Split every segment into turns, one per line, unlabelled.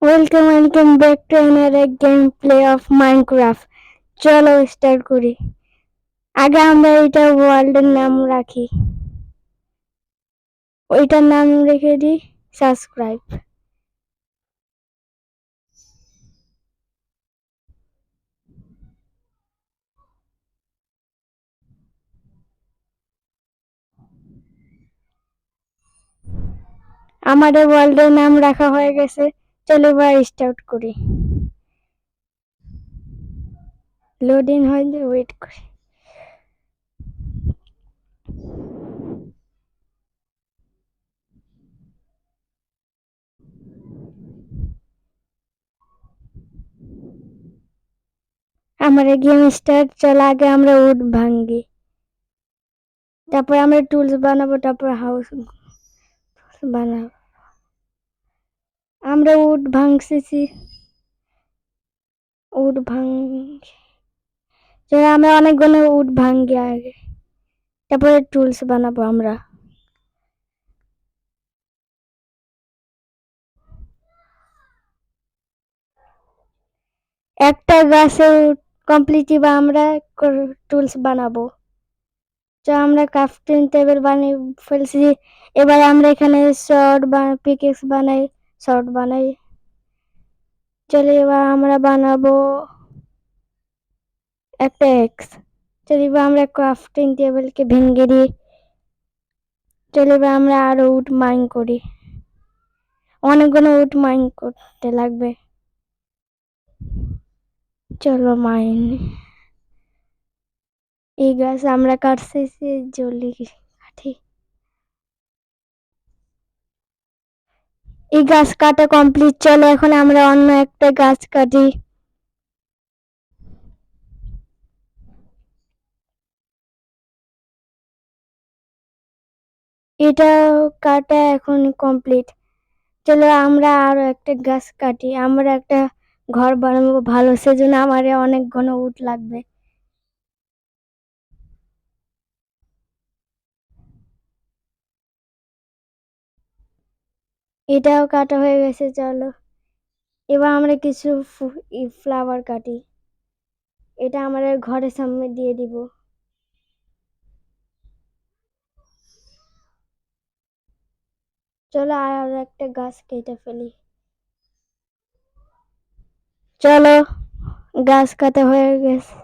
Welcome back to another game play of Minecraft. চলো start করি। আগে আমরা এটা ওয়ার্ল্ডের নাম রাখি, ওইটার নাম রেখে দিই সাবস্ক্রাইব। আমাদের ওয়ার্ল্ডের নাম রাখা হয়ে গেছে। চলো এবার স্টার্ট করি। লোডিং হয়, ওয়েট করি। আমাদের গেম স্টার্ট। চলো আগে আমরা উড ভাঙ্গি, তারপর আমরা টুলস বানাবো, তারপর হাউস বানাবো। আমরা উড ভাঙছি, উড আমরা অনেকগুলো উড ভাঙ্গি আগে, তারপরে টুলস বানাবো আমরা। একটা গাছে কমপ্লিট বা আমরা টুলস বানাবো। তো আমরা ক্রাফটিং টেবিল বানিয়ে ফেলছি। এবার আমরা এখানে শর্ট বা পিকেক্স বানাই, শর্ট বানাই। চলো এবার আমরা বানাবো একটা এক্স। চলো এবার আমরা ক্রাফটিং টেবিলকে ভেঙে দিই। চলো এবার আমরা আরো উড মাইন করি, অনেকগুলো উড মাইন করতে লাগবে। চলো মাইন। এই গাছ আমরা কাটছি, জলদি কাটি। এই গাছ কাটা কমপ্লিট। চলো এখন আমরা অন্য একটা গাছ কাটি। এটা কাটা এখন কমপ্লিট। চলো আমরা আরো একটা গাছ কাটি, আমরা একটা ঘর বানাবো ভালো, সেজন্য আমার অনেক ঘন উড লাগবে। এটাও কাটা হয়ে গেছে। চলো এবার আমরা কিছু ফ্লাওয়ার কাটি, এটা আমাদের ঘরের সামনে দিয়ে দিব। চলো আর একটা গাছ কেটে ফেলি। চলো গাছ কাটা হয়ে গেছে,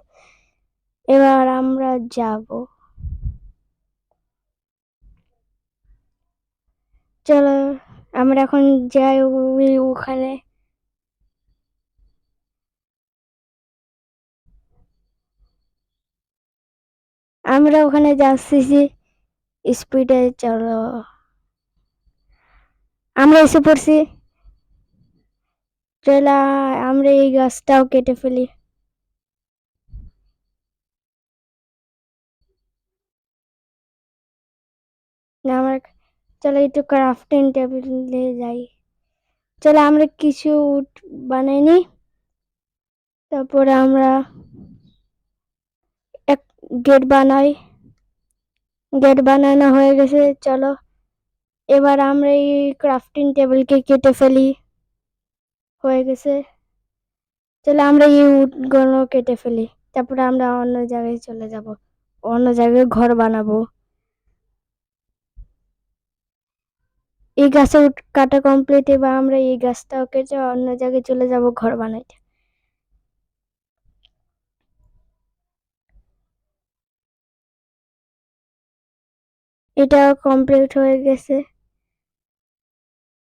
এবার আমরা যাব। চলো আমরা এখন যাই ওখানে। আমরা ওখানে যাচ্ছি স্পিডে। চলো আমরা এসে পড়ছি। চলো আমরা এই গাছটাও কেটে ফেলি। আমরা চলো একটু ক্রাফটিং টেবিলে যাই। চলো আমরা কিছু উড বানাইনি, তারপরে আমরা এক গেট বানাই। গেট বানানো হয়ে গেছে। চলো এবার আমরা এই ক্রাফটিং টেবিলকে কেটে ফেলি। হয়ে গেছে। চলো আমরা এই উডগুলো কেটে ফেলি, তারপরে আমরা অন্য জায়গায় চলে যাব, অন্য জায়গায় ঘর বানাবো। এই গাছের কাটা কমপ্লিট। এবার আমরা এই গাছটাও কেটে অন্য জায়গায় চলে যাব ঘর বানাইতে। এটা কমপ্লিট হয়ে গেছে।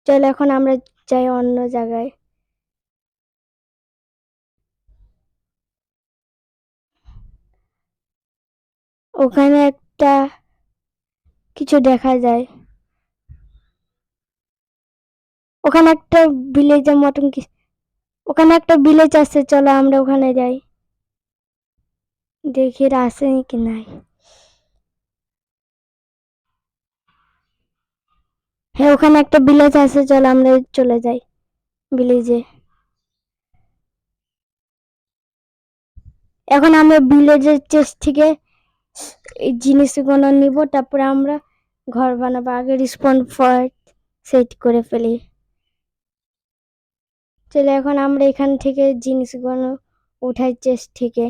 চলো এখন আমরা যাই অন্য জায়গায়। ওখানে একটা কিছু দেখা যায়, ওখানে একটা ভিলেজের মতন ওখানে একটা ভিলেজ আছে। চলো আমরা ওখানে যাই, দেখি আছে কি নাই। হ্যাঁ ওখানে একটা ভিলেজ আছে, চলো আমরা চলে যাই ভিলেজে। এখন আমরা ভিলেজের চেস্ট থেকে এই জিনিসগুলো নিব, তারপরে আমরা ঘর বানাবো। আগে রিসপন্ড পয়েন্ট সেট করে ফেলি। চলো এখন আমরা এখান থেকে জিনিসগুলো উঠাই চেস্ট থেকে।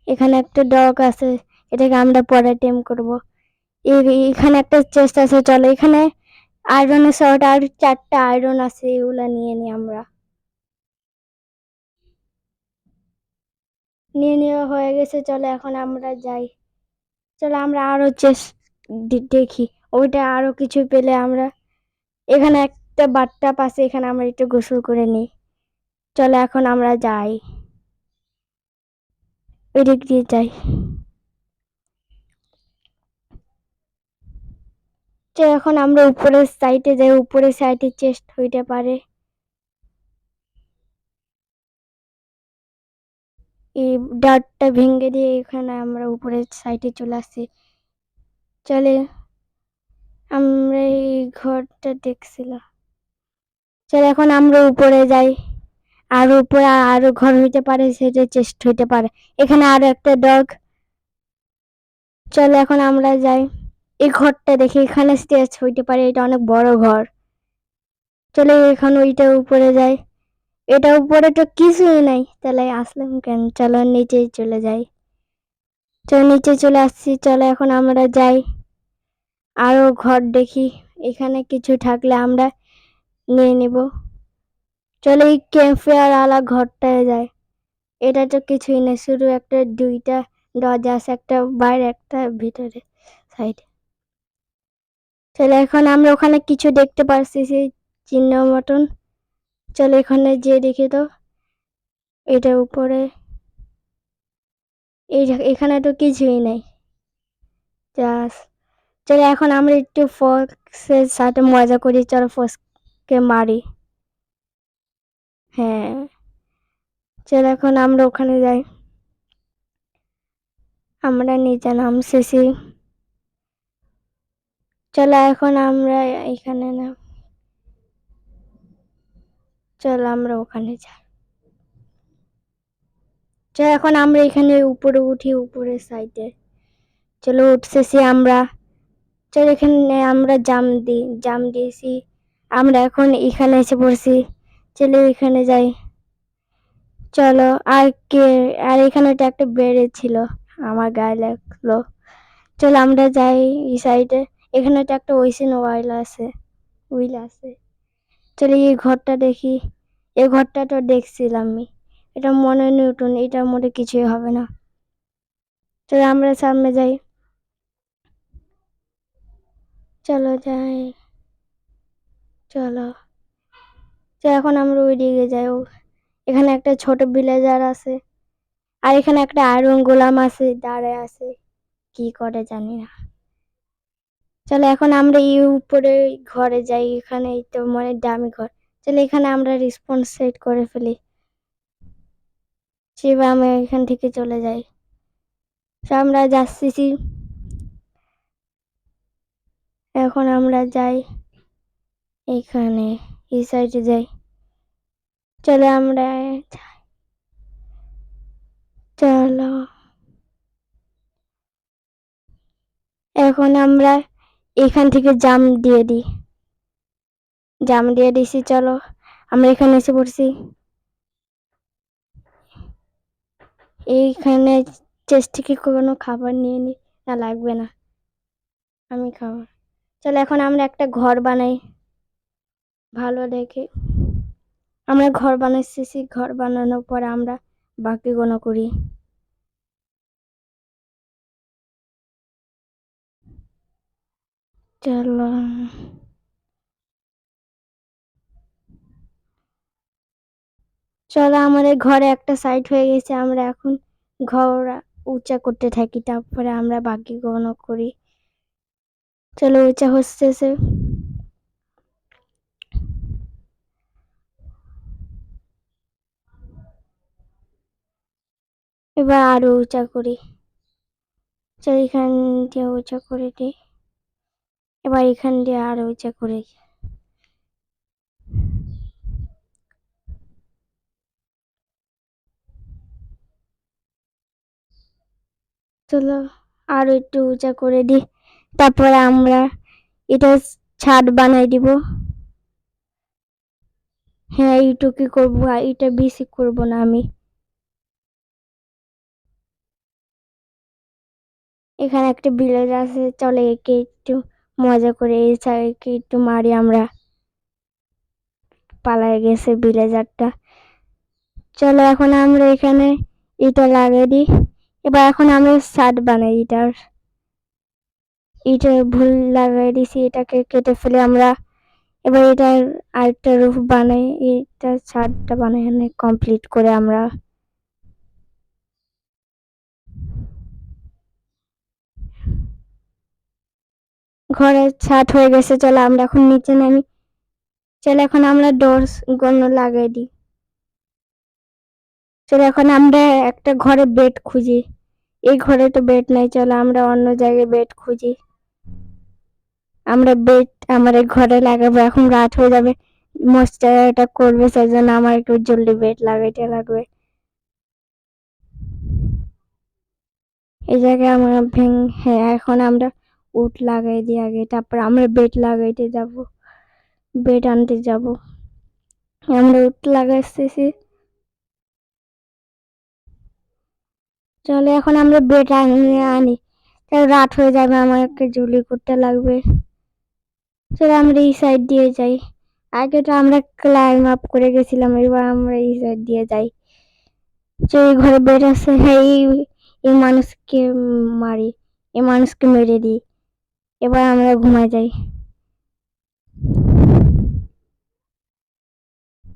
এখানে একটা ডগ আছে, এটাকে আমরা পরে টেম করব। এখানে একটা চেস্ট আছে, চলো এখানে আয়রনের শর্ট আর 4টা আয়রন আছে, এগুলা নিয়ে নিই আমরা। নিয়ে নেওয়া হয়ে গেছে, চলো এখন আমরা যাই। চলো আমরা আরো চেস্ট দেখি, ওইটা আরো কিছু পেলে আমরা। এখানে একটা বাথটাব আছে, এখানে আমরা একটু গোসল করে নিই। চলো এখন আমরা যাই, ওই দিক দিয়ে যাই। চলো এখন আমরা উপরের সাইডে যাই, উপরের সাইডে চেস্ট হইতে পারে। এই ডাটটা ভেঙে দিয়ে এখানে আমরা উপরের সাইডে চলে আসছি। চলে আমরা এই ঘরটা দেখছিলাম। চল এখন আমরা উপরে যাই, আর উপরে আরো ঘর হইতে পারে, সেটা চেস্ট হইতে পারে। এখানে আরো একটা ডগ। চলো এখন আমরা যাই, এই ঘরটা দেখি, এখানে স্টেজ হইতে পারে, এটা অনেক বড় ঘর। চলে এখন ওইটা উপরে যাই। এটা উপরে তো কিছুই নাই, তাহলে আসলাম কেন? চলো নিচে চলে যাই। চলো নিচে চলে আসছি, চলো এখন আমরা যাই, আরো ঘর দেখি, এখানে কিছু থাকলে আমরা নিয়ে নিব। চলো এই ক্যাম্পফায়ার আলা ঘরটায় যায়। এটা তো কিছুই না, শুধু একটা 2টা দরজা আছে, একটা বাইরে একটা ভিতরে সাইডে। চলো এখন আমরা ওখানে কিছু দেখতে পাচ্ছি, সেই চিহ্ন মতন। চলো এখানে যে দেখি তো, এটা উপরে, এখানে তো কিছুই নাই। চলো এখন আমরা একটু ফক্সের সাথে মজা করি, চলো ফক্সকে মারি। হ্যাঁ, চলো এখন আমরা ওখানে যাই, আমরা নিচে নামতেছি। চলো এখন আমরা এখানে না, চলো আমরা ওখানে যাই। চলো এখন আমরা এখানে উপরে উঠি, উপরের সাইডে। চলো উঠতেছি আমরা। চলো এখানে আমরা জাম দিয়েছি, আমরা এখন এখানে এসে পড়ছি। চলো এখানে যাই। চলো আর এখানে তো একটা বেড়ে ছিল, আমার গায়ে লাগলো। চলো আমরা যাই এই সাইডে, এখানে তো একটা ওইসিন উইল আছে। চলো এই ঘরটা দেখি, এই ঘরটা তো দেখছিলাম আমি, এটা মনে নতুন, এটার মধ্যে কিছুই হবে না। চলো আমরা সামনে যাই, চলো যাই। চলো এখন আমরা ওই দিকে যাই। এখানে একটা ছোট ভিলেজার আছে, আর এখানে একটা আয়রন গোলাম আছে, দাঁড়ায় আছে, কি করে জানি না। চলো এখন আমরা এই উপরে ঘরে যাই, এখানে তো মানে দামি ঘর। চলো এখানে আমরা রেসপন্স সেট করে ফেলি, সেভাবে আমি এখান থেকে চলে যাই। আমরা যাচ্ছি, এখন আমরা যাই এখানে, এই সাইডে যাই। চলো আমরা চলো এখন আমরা এখান থেকে জাম দিয়ে দিছি। চলো আমরা এখানে এসে পড়ছি, এইখানে চেস্ট থেকে কোনো খাবার নিয়ে নি, না লাগবে না, আমি খাবার। চলো এখন আমরা একটা ঘর বানাই ভালো দেখে। আমরা ঘর বানাচ্ছি, ঘর বানানোর পর আমরা বাকি গুলো করি। চলো আমাদের ঘরে একটা সাইড হয়ে গেছে, আমরা এখন ঘর উঁচা করতে থাকি, তারপরে আমরা বাকি গুলো করি। চলো উঁচা হচ্ছে, এবার আরো উঁচা করি। চলো এখান দিয়ে উঁচা করে দিই, এবার এখান দিয়ে আরো উঁচা করে। চলো আরো একটু উঁচা করে দিই, তারপরে আমরা এটা ছাদ বানাই দিব। হ্যাঁ এইটুকুই করবো, এটা বেশি করবো না আমি। এখানে একটা ভিলেজ আছে, চলে একে একটু মজা করে একে একটু মারি আমরা। পালায় গেছে ভিলেজারটা। চলো এখন আমরা এখানে এটা লাগিয়ে দিই। এবার এখন আমরা ছাদ বানাই এটার। এটা ভুল লাগাই দিছি, এটাকে কেটে ফেলে আমরা এবার এটার আরেকটা রুফ বানাই। এটা ছাদটা বানাই কমপ্লিট করে আমরা। ঘরের ছাদ হয়ে গেছে, চলো আমরা এখন নিচে নামি। চলো এখন আমরা ডোরস গুলো লাগাই দিই। চলো এখন আমরা একটা ঘরে বেড খুঁজি। এই ঘরে তো বেড নাই, চলো আমরা অন্য জায়গায় বেড খুঁজি। আমরা বেড আমার এই ঘরে লাগাবো, এখন রাত হয়ে যাবে, মশাটা করবে, সেজন্য আমার একটু জলদি বেড লাগাইতে লাগবে। এই জায়গায় আমরা হ্যাঁ এখন আমরা উড লাগাই দিই আগে, তারপর আমরা বেড লাগাইতে যাব, বেড আনতে যাব। আমরা উড লাগাইতেছি। চলে এখন আমরা বেড আনি, রাত হয়ে যাবে, আমাকে জুলি করতে লাগবে। চলো আমরা এই সাইড দিয়ে যাই। আগে তো আমরা ক্লাইম আপ করে গেছিলাম, এবার আমরা এই সাইড দিয়ে যাই। যে ঘরে বেড আছে, হ্যাঁ এই মানুষকে মারি, এই মানুষকে মেরে দিই। এবার আমরা ঘুমায় যাই।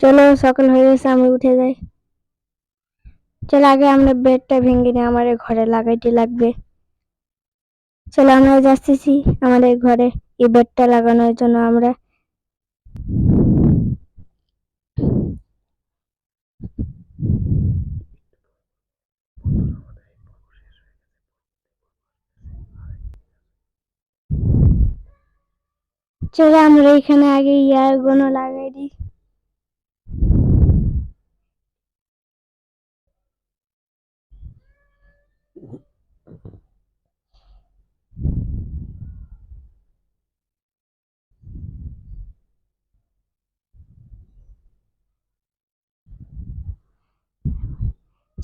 চলো সকাল হয়ে গেছে, আমরা উঠে যাই। চলো আগে আমরা বেডটা ভেঙে নিয়ে আমার ঘরে লাগাইতে লাগবে। চলো আমরা যাচ্ছি আমাদের ঘরে এই বেডটা লাগানোর জন্য। আমরা চলো আমরা এখানে আগে ইয়ার গুলো লাগাই দিই।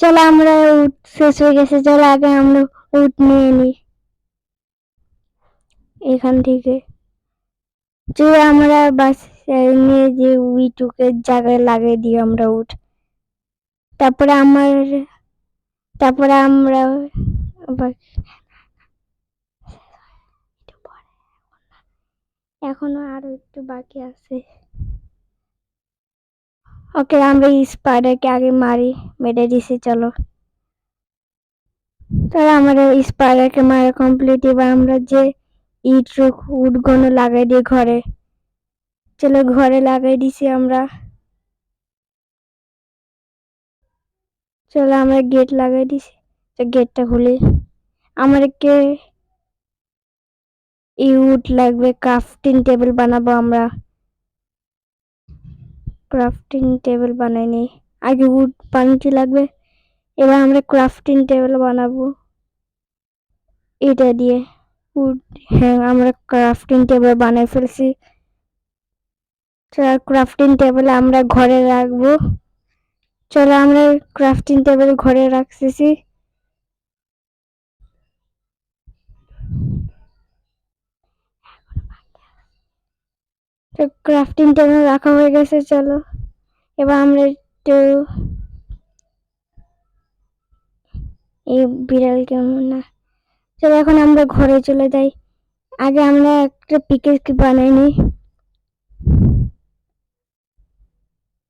চলো আমরা উঠ শেষ হয়ে গেছে, চলো আগে আমরা উঠ নিয়ে নিই এখান থেকে। যে আমরা বাস নিয়ে যে উইটুকে জায়গায় লাগিয়ে দিই আমরা উঠ। তারপরে আমরা এখনো আরো একটু বাকি আছে। ওকে আমরা স্পাইডারকে আগে মেরে দিছি। চলো তাহলে আমাদের স্পাইডারকে মারা কমপ্লিট। এবার আমরা যে উড গুলো লাগাই দিই ঘরে। চলো ঘরে লাগাই দিছি আমরা। চলো আমরা গেট লাগাই দিছি, গেটটা খুলি। আমাদেরকে উড লাগবে, ক্রাফটিং টেবিল বানাবো আমরা। ক্রাফটিং টেবিল বানাইনি, আগে উড বানাতে লাগবে। এবার আমরা ক্রাফটিং টেবিল বানাবো এটা দিয়ে উড। হ্যাঁ আমরা ক্রাফটিং টেবিল বানাই ফেলছি। ক্রাফটিং টেবিল আমরা ঘরে রাখবো। চলো আমরা ক্রাফটিং টেবিল ঘরে রাখতেছি। তো ক্রাফটিং টেবিল রাখা হয়ে গেছে। চলো এবার আমরা একটু এই বিড়াল কেমন না। চলো এখন আমরা ঘরে চলে যাই। আগে আমরা একটা পিকেক্স বানাই নি।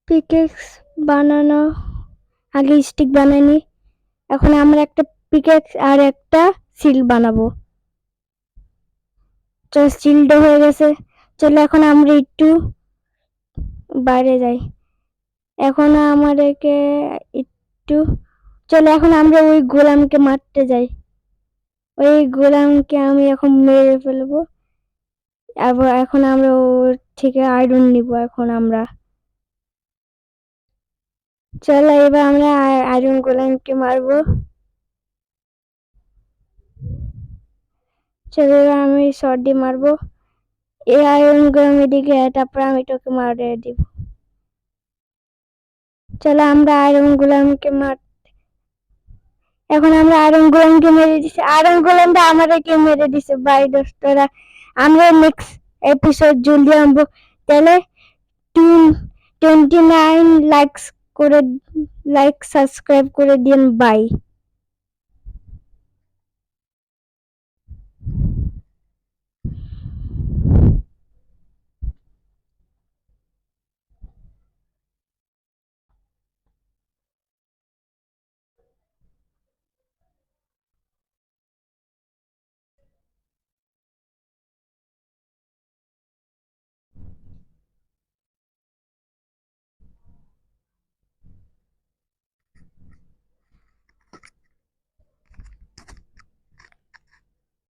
পিকেক্স বানানো আগে স্টিক বানাই নি। এখন আমরা একটা পিকেক্স আর একটা শিল্ড বানাবো। চলো শিল্ড হয়ে গেছে। চলো এখন আমরা একটু বাইরে যাই। এখন আমাদেরকে একটু চলো এখন আমরা ওই গোলামকে মারতে যাই। ওই গোলামকে আমি এখন মেরে ফেলবো। এখন আমরা ওর থেকে আয়রন নিব। এখন আমরা চলো এবার আমরা আয়রন গোলামকে মারবো। চলো এবার আমি শর্ট দিয়ে মারবো। এই আয়রন গোলামের দিকে, তারপর আমি তোকে মারে দিব। চলো আমরা আয়রন গোলামকে এখন আমরা আয়রন গোলামকে মেরে দিছি, আয়রন গোলামটা আমাদেরকে মেরে দিছে। বাই দোস্তরা, আমরা নেক্সট এপিসোড জলদি আনবো। তাহলে 29 লাইক সাবস্ক্রাইব করে দিন। বাই।